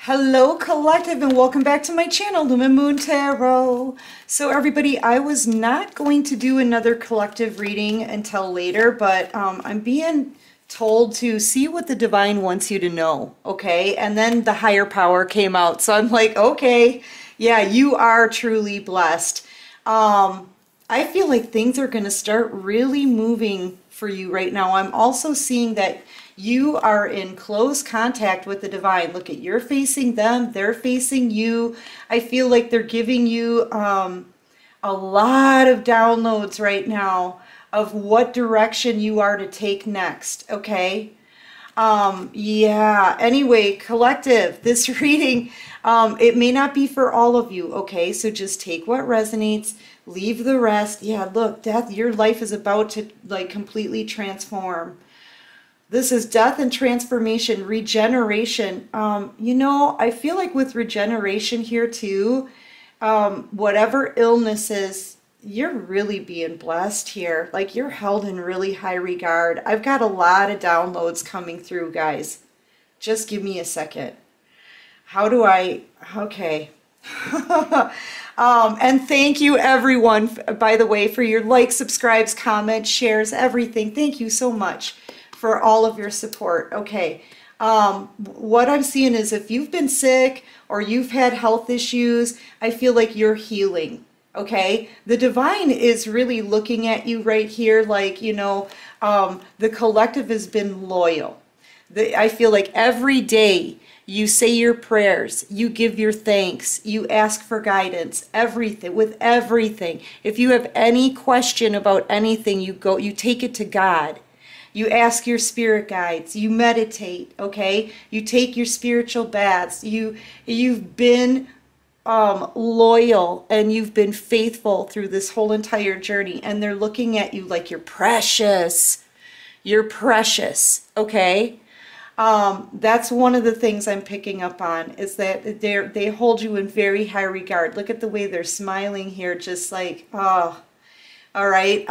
Hello collective and welcome back to my channel, Lumen Moon Tarot. So everybody, I was not going to do another collective reading until later, but I'm being told to see what the divine wants you to know, okay? And then the higher power came out, so I'm like, okay, yeah, you are truly blessed. I feel like things are going to start really moving for you right now. I'm also seeing that you are in close contact with the divine. Look at, you're facing them, they're facing you. I feel like they're giving you a lot of downloads right now of what direction you are to take next, okay? Yeah, anyway, collective, this reading, it may not be for all of you, okay? So just take what resonates, leave the rest. Yeah, look, death, your life is about to like completely transform. This is death and transformation, regeneration. You know, I feel like with regeneration here too, whatever illnesses, you're really being blessed here. Like you're held in really high regard. I've got a lot of downloads coming through, guys. Just give me a second. How do I, okay. And thank you everyone, by the way, for your likes, subscribes, comments, shares, everything. Thank you so much for all of your support. Okay, what I'm seeing is if you've been sick or you've had health issues, I feel like you're healing. Okay, the divine is really looking at you right here, like, you know, the collective has been loyal. I feel like every day you say your prayers, you give your thanks, you ask for guidance, everything, with everything. If you have any question about anything, you take it to God. You ask your spirit guides, you meditate, okay? You take your spiritual baths. You've been loyal and you've been faithful through this whole entire journey, and they're looking at you like you're precious. You're precious, okay? That's one of the things I'm picking up on, is that they hold you in very high regard. Look at the way they're smiling here, just like, oh, all right.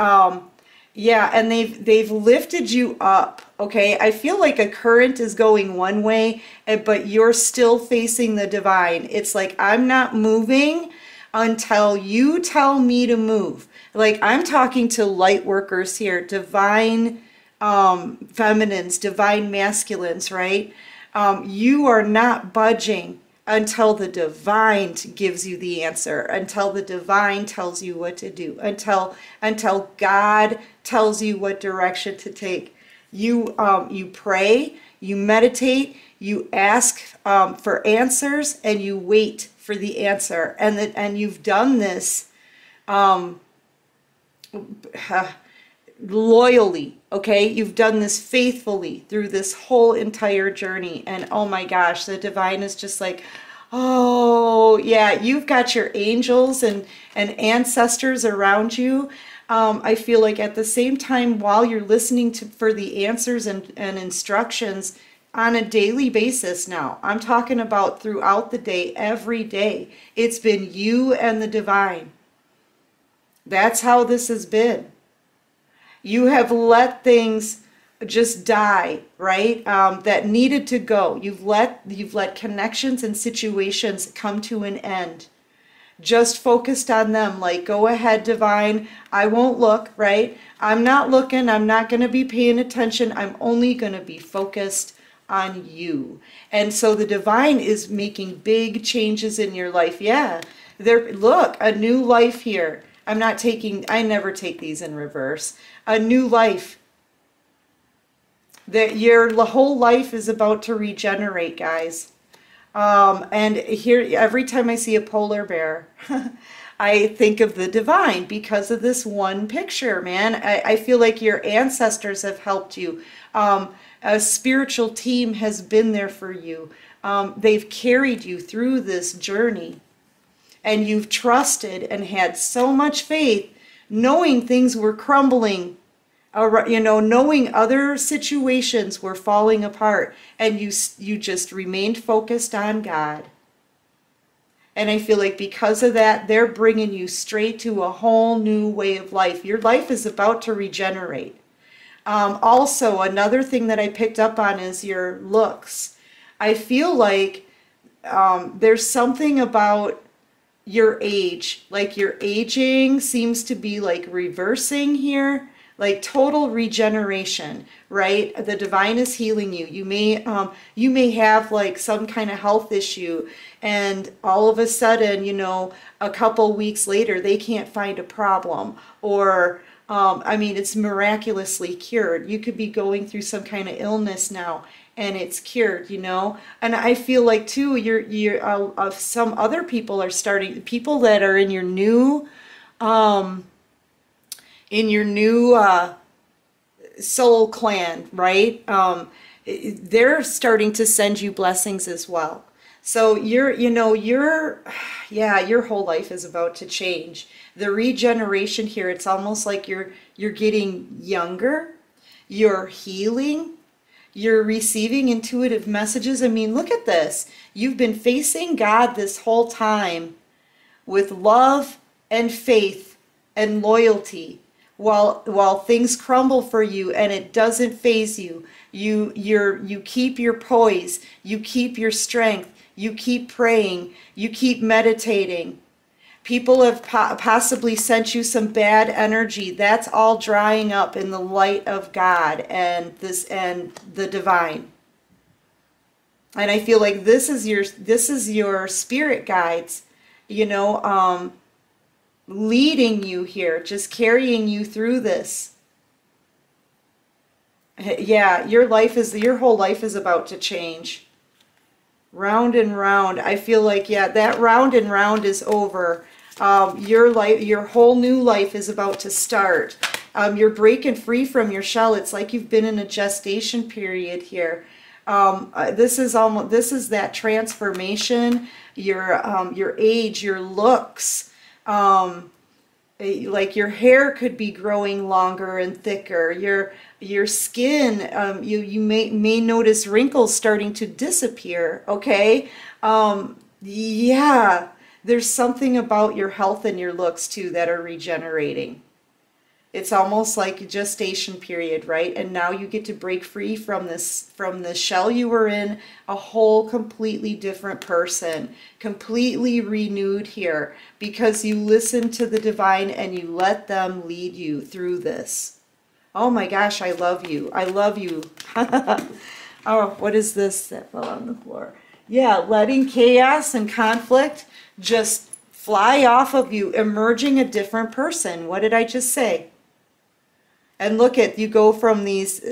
Yeah, and they've lifted you up, okay? I feel like a current is going one way, but you're still facing the divine. It's like, I'm not moving until you tell me to move. Like, I'm talking to light workers here, divine feminines, divine masculines, right? You are not budging until the divine gives you the answer, until the divine tells you what to do, until God tells you what direction to take. You pray, you meditate, you ask for answers, and you wait for the answer. And you've done this loyally, okay? You've done this faithfully through this whole entire journey, and oh my gosh, the divine is just like, oh yeah, you've got your angels and ancestors around you. I feel like at the same time, while you're listening for the answers and instructions on a daily basis now, I'm talking about throughout the day, every day, it's been you and the divine. That's how this has been. You have let things just die, right? That needed to go. You've let connections and situations come to an end. Just focused on them, like, go ahead, divine. I won't look, right? I'm not looking. I'm not going to be paying attention. I'm only going to be focused on you. And so the divine is making big changes in your life. Yeah, look, a new life here. I never take these in reverse. A new life. That your whole life is about to regenerate, guys. And here, every time I see a polar bear, I think of the divine because of this one picture, man. I feel like your ancestors have helped you. A spiritual team has been there for you. They've carried you through this journey. And you've trusted and had so much faith, knowing things were crumbling, you know, knowing other situations were falling apart, and you just remained focused on God. And I feel like because of that, they're bringing you straight to a whole new way of life. Your life is about to regenerate. Also, another thing that I picked up on is your looks. I feel like there's something about your age, like your aging seems to be like reversing here, like total regeneration, right? The divine is healing you. You may have like some kind of health issue, and all of a sudden, you know, a couple weeks later, they can't find a problem, or I mean, it's miraculously cured. You could be going through some kind of illness now, and it's cured, you know. And I feel like too, some other people are starting, people that are in your new, soul clan, right? They're starting to send you blessings as well. So yeah, your whole life is about to change. The regeneration here, it's almost like you're getting younger, you're healing, you're receiving intuitive messages. I mean, look at this. You've been facing God this whole time with love and faith and loyalty, while things crumble for you and it doesn't faze you. You keep your poise, you keep your strength, you keep praying, you keep meditating. People have possibly sent you some bad energy. That's all drying up in the light of God and the divine. And I feel like this is your spirit guides, you know, leading you here, just carrying you through this. Yeah, your whole life is about to change. Round and round. I feel like, yeah, that round and round is over. Your whole new life is about to start. You're breaking free from your shell. It's like you've been in a gestation period here. This is that transformation. Your age, your looks. Like your hair could be growing longer and thicker. Your skin, you may notice wrinkles starting to disappear. Okay, yeah. There's something about your health and your looks too that are regenerating. It's almost like a gestation period, right? And now you get to break free from the shell you were in, a whole completely different person, completely renewed here, because you listen to the divine and you let them lead you through this. Oh my gosh, I love you. I love you. Oh, what is this that fell on the floor? Yeah, letting chaos and conflict just fly off of you, emerging a different person. What did I just say? And look at, you go from these,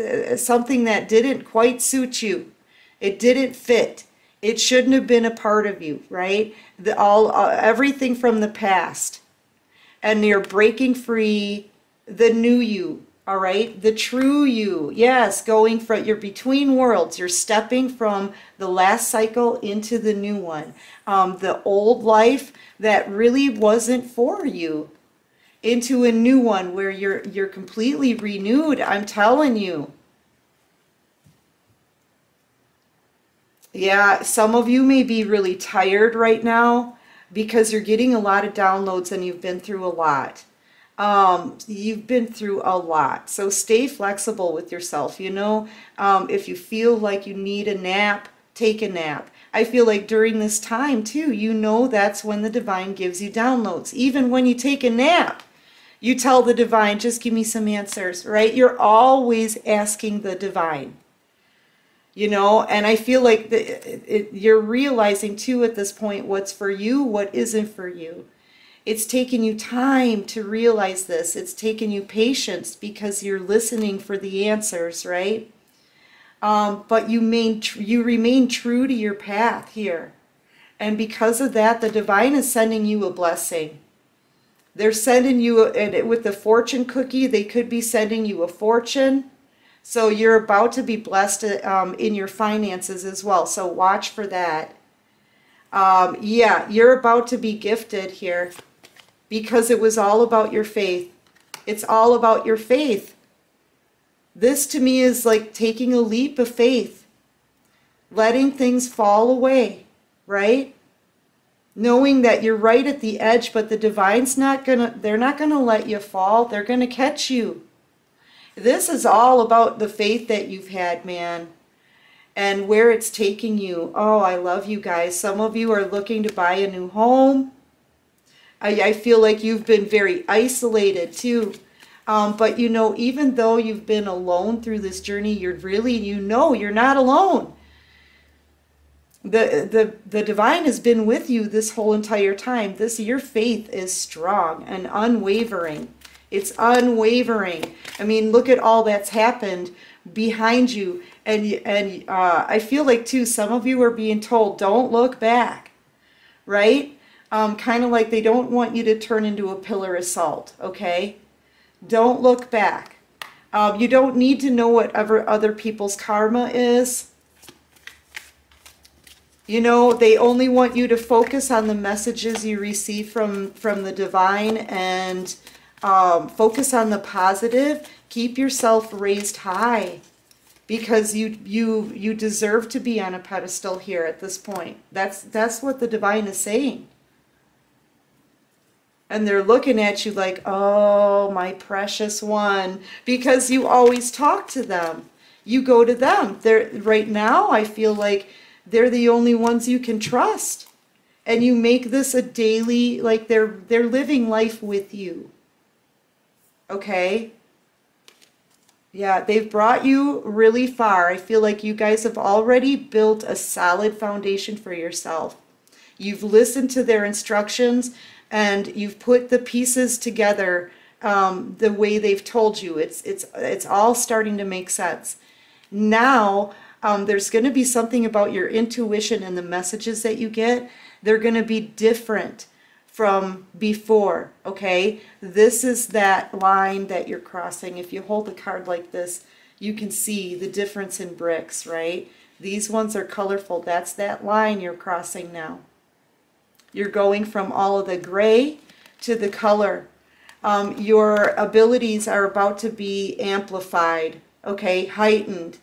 something that didn't quite suit you. It didn't fit. It shouldn't have been a part of you, right? Everything from the past. And you're breaking free the new you, all right? The true you. Yes, you're between worlds. You're stepping from the last cycle into the new one. The old life that really wasn't for you, into a new one where you're completely renewed. I'm telling you. Yeah, some of you may be really tired right now because you're getting a lot of downloads and you've been through a lot. You've been through a lot. So stay flexible with yourself. You know, if you feel like you need a nap, take a nap. I feel like during this time too, you know, that's when the divine gives you downloads. Even when you take a nap, you tell the divine, just give me some answers, right? You're always asking the divine, you know, and I feel like you're realizing too at this point what's for you, what isn't for you. It's taken you time to realize this. It's taken you patience because you're listening for the answers, right? But you remain true to your path here. And because of that, the divine is sending you a blessing. They're sending you, and with the fortune cookie, they could be sending you a fortune. So you're about to be blessed in your finances as well. So watch for that. Yeah, you're about to be gifted here because it was all about your faith. It's all about your faith. This to me is like taking a leap of faith, letting things fall away, right? Knowing that you're right at the edge, but the divine's they're not gonna let you fall. They're gonna catch you. This is all about the faith that you've had, man. and where it's taking you. Oh, I love you guys. Some of you are looking to buy a new home. I feel like you've been very isolated too. But you know, even though you've been alone through this journey, you're really, you know, you're not alone. The divine has been with you this whole entire time. Your faith is strong and unwavering. It's unwavering. I mean, look at all that's happened behind you. And I feel like too, some of you are being told, don't look back, right? Kind of like they don't want you to turn into a pillar of salt, okay? Don't look back. You don't need to know whatever other people's karma is. You know, they only want you to focus on the messages you receive from the divine, and focus on the positive. Keep yourself raised high, because you deserve to be on a pedestal here at this point. That's what the divine is saying. And they're looking at you like, oh, my precious one, because you always talk to them. You go to them. Right now, I feel like they're the only ones you can trust. And you make this a daily, like they're living life with you. Okay? Yeah, they've brought you really far. I feel like you guys have already built a solid foundation for yourself. You've listened to their instructions, and you've put the pieces together the way they've told you. It's all starting to make sense. Now, there's going to be something about your intuition and the messages that you get. They're going to be different from before, okay? This is that line that you're crossing. If you hold the card like this, you can see the difference in bricks, right? These ones are colorful. That's that line you're crossing now. You're going from all of the gray to the color. Your abilities are about to be amplified, okay, heightened.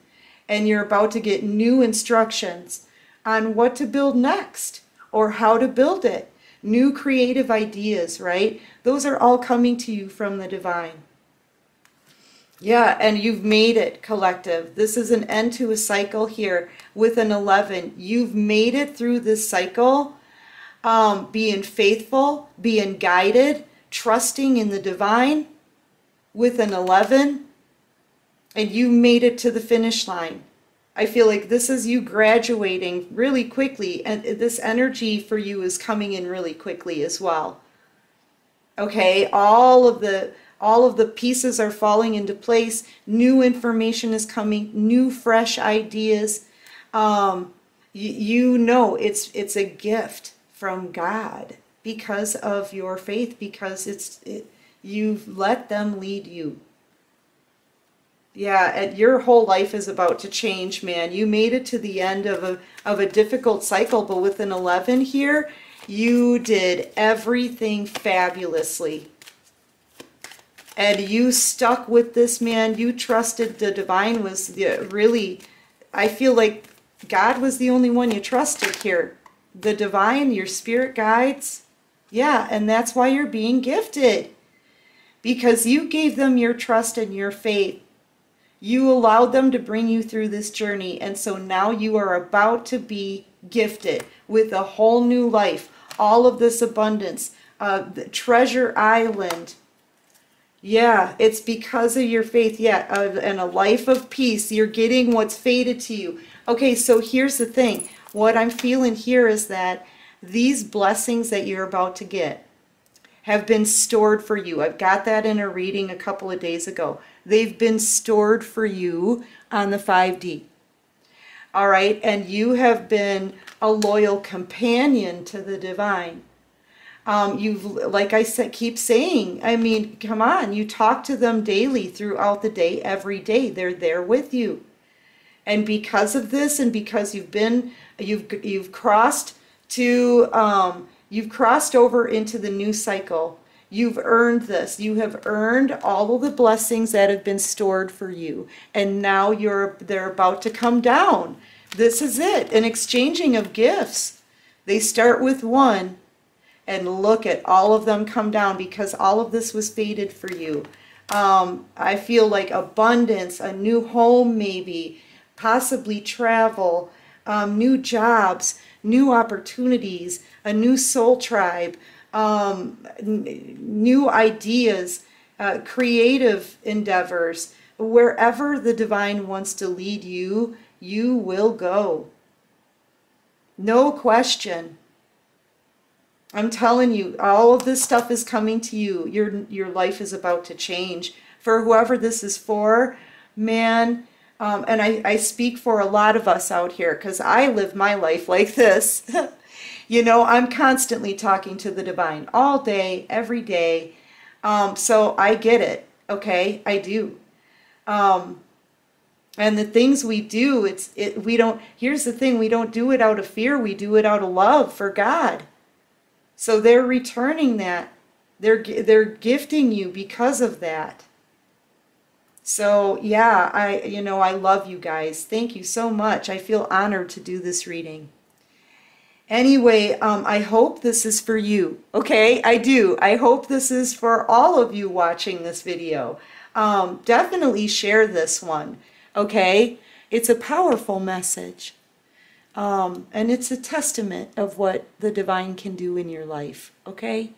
And you're about to get new instructions on what to build next or how to build it. New creative ideas, right? Those are all coming to you from the divine. Yeah, and you've made it, collective. This is an end to a cycle here with an 11. You've made it through this cycle. Being faithful, being guided, trusting in the divine with an 11, and you made it to the finish line. I feel like this is you graduating really quickly, and this energy for you is coming in really quickly as well. Okay, all of the pieces are falling into place. New information is coming, new fresh ideas. You know it's a gift from God because of your faith, because you've let them lead you. Yeah, and your whole life is about to change, man. You made it to the end of a difficult cycle, but with an 11 here, you did everything fabulously. And you stuck with this, man. You trusted the divine was really, I feel like God was the only one you trusted here. The divine, your spirit guides. Yeah, and that's why you're being gifted. Because you gave them your trust and your faith. You allowed them to bring you through this journey. And so now you are about to be gifted with a whole new life. All of this abundance. The Treasure Island. Yeah, it's because of your faith. Yeah, and a life of peace. You're getting what's fated to you. Okay, so here's the thing. What I'm feeling here is that these blessings that you're about to get have been stored for you. I've got that in a reading a couple of days ago. They've been stored for you on the 5D. All right, and you have been a loyal companion to the divine. You've, like I said, keep saying, I mean, come on, you talk to them daily throughout the day, every day. They're there with you. And because of this, and because you've crossed over into the new cycle. You've earned this. You have earned all of the blessings that have been stored for you. And now they're about to come down. This is it, an exchanging of gifts. They start with one, and look at all of them come down, because all of this was fated for you. I feel like abundance, a new home maybe, possibly travel, new jobs, new opportunities, a new soul tribe, new ideas, creative endeavors. Wherever the divine wants to lead you, you will go. No question. I'm telling you, all of this stuff is coming to you. Your life is about to change. For whoever this is for, man, and I speak for a lot of us out here because I live my life like this. You know, I'm constantly talking to the divine all day, every day. So I get it, okay? I do. And the things we do, we don't, here's the thing, we don't do it out of fear, we do it out of love for God. So they're returning that. They're gifting you because of that. So yeah, I love you guys. Thank you so much. I feel honored to do this reading. Anyway, I hope this is for you. Okay, I do. I hope this is for all of you watching this video. Definitely share this one. Okay, it's a powerful message. And it's a testament of what the divine can do in your life, okay?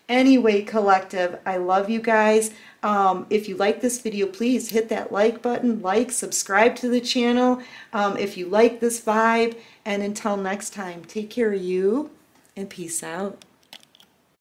Anyway, collective, I love you guys. If you like this video, please hit that like button, subscribe to the channel if you like this vibe. And until next time, take care of you and peace out.